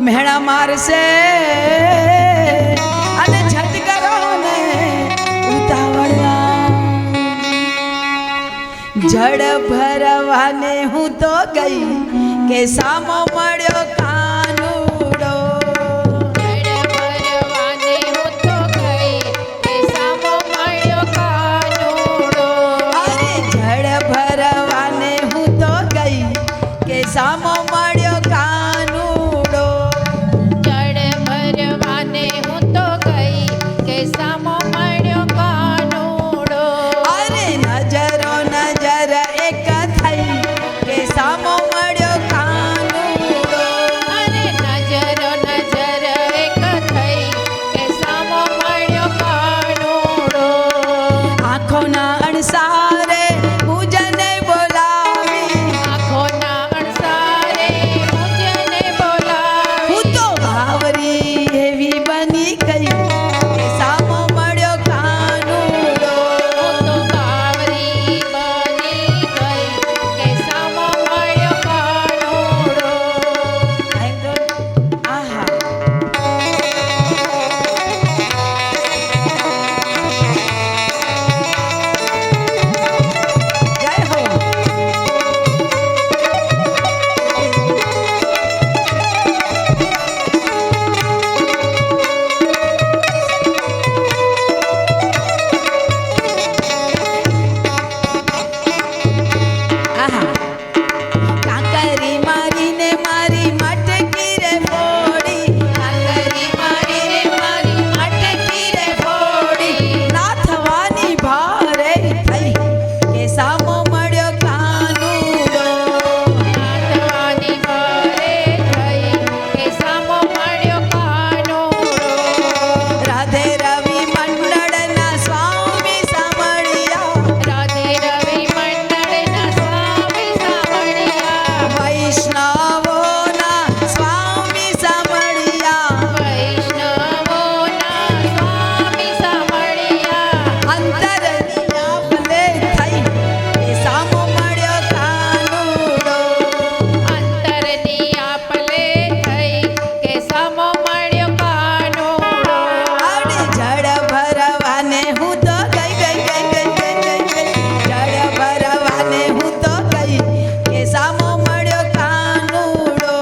મેળા મારશે અને છટકરો ને ઉતાવળવા જળ ભરવાને હું તો ગઈ કે સામો મળ્યો કાનુડો જળ ભરવાને હું તો ગઈ કે સામો મળ્યો કાનુડો અરે જળ ભરવાને હું તો ગઈ કે સામો મળ્યો કાનુડો જળ ભરવાને હું તો ગઈ કે સામો મળ્યો કાનુડો અરે નજરો નજર એક થઈ કે સામો મળ્યો કાનુડો અરે નજરો નજર એક થઈ કે સામો મળ્યો કાનુડો આંખોના અણસારે પૂજને બોલાવી આંખોના અણસારે પૂજને બોલાવી હું તો ભાવરી એવી બની ગઈ કે સામો મળ્યો કાનુડો હું તો બાવરી બની ગઈ કે સામો મળ્યો કાનુડો આહા જય હો આહા કાંકરી મારીને મારી મટકી રે ફોડી કાંકરી મારીને મારી મટકી રે ફોડી ના થવાની ભારે થઈ કે સામો મળ્યો કાનુડો નાથવાની ઘરે થઈ કે સામો મળ્યો કાનુડો રાધે રવિ મંડળના સ્વામી સાંભળ્યા રાધે રવિ મંડળના સ્વામી સાંભળ્યા વૈષ્ણવોના સ્વામી સાંભળ્યા વૈષ્ણવોના સ્વામી સાંભળ્યા અંતરની આપલે થઈ કે સામો મળ્યો કાનુડો અંતરની આપલે થઈ કે સામો મળ્યો કાનુડો આવડે જળ ભરવાને હું તો ગઈ જળ ભરવાને હું તો ગઈ કે સામો મળ્યો કાનુડો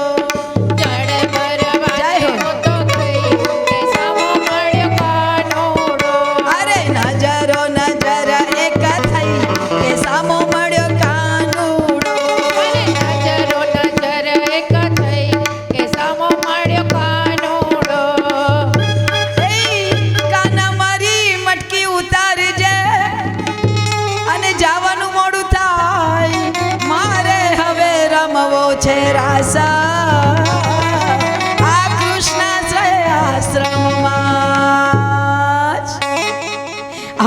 જળ ભરવાને જય હો. હું તો ગઈ કે સામો મળ્યો કાનુડો અરે નજરો નજર એક થઈ કે સામો મળ્યો કાનુડો અરે નજરો નજર એક થઈ કે સામો મળ્યો કાનુડો એ કાના મારી મટકી ઉતારજે અને જવાનું મોડું થાય મારે હવે રમવો છે રાસ આ કૃષ્ણ આશ્રમમાં જ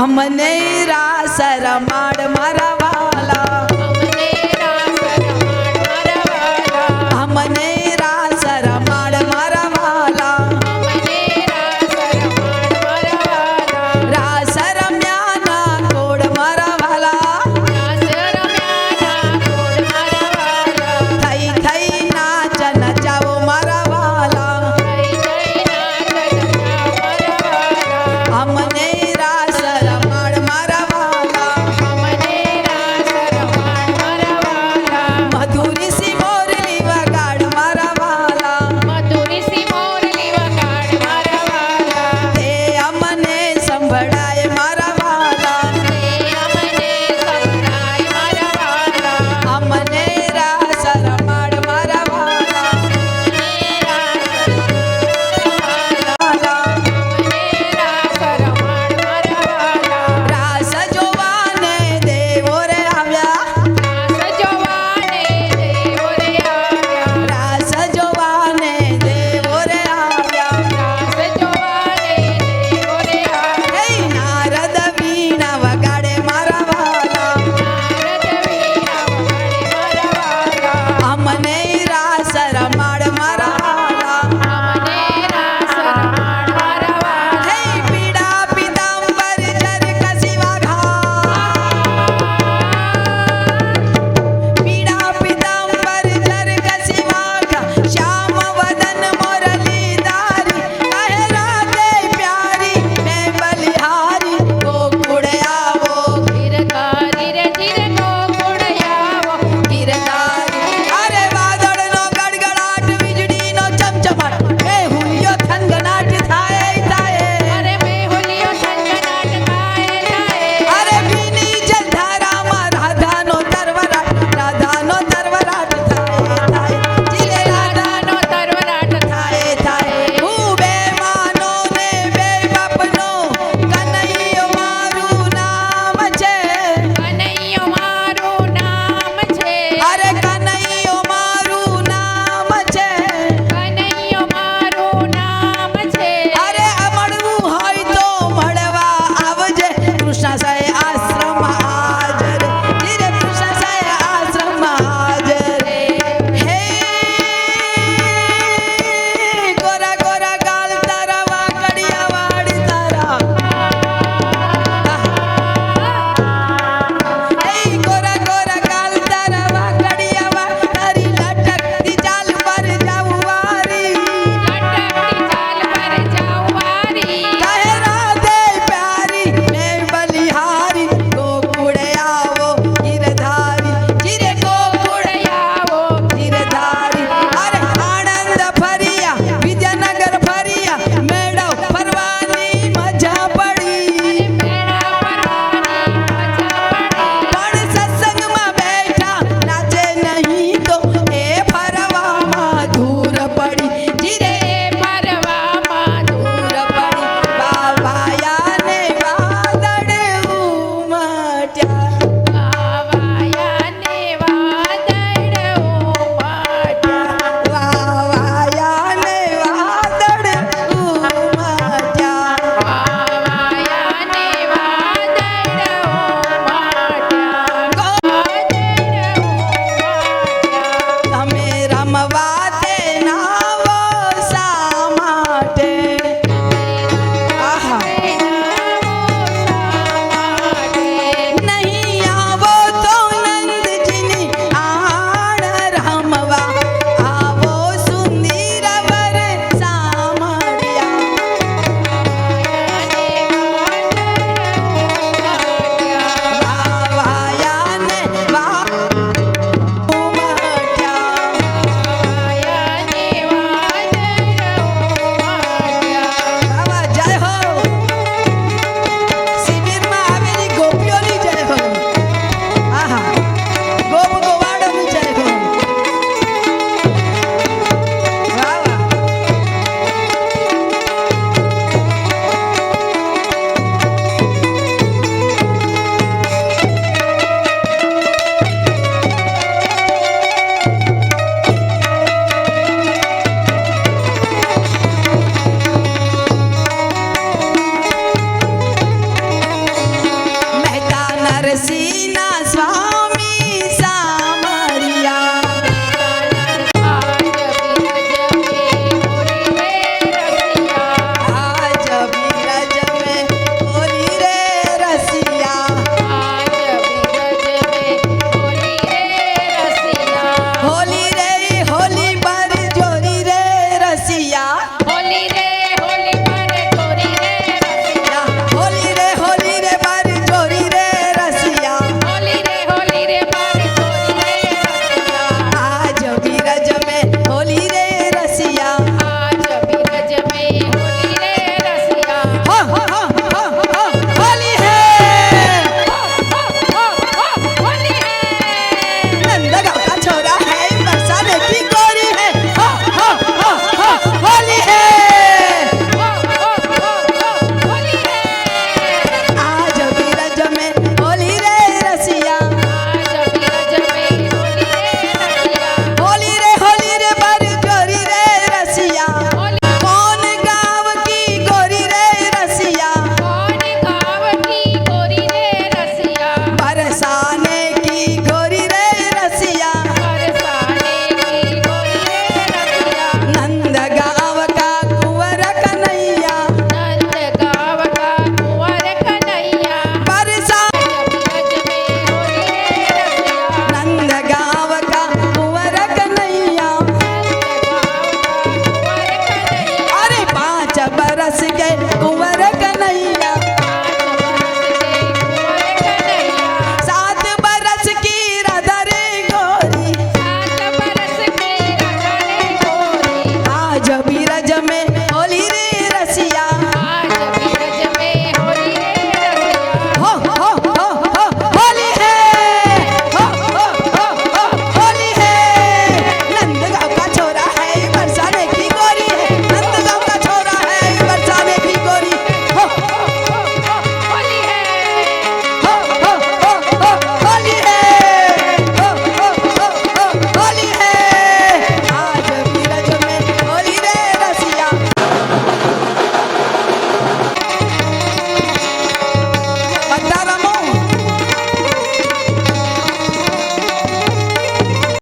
અમને રાસ રમાડ મારા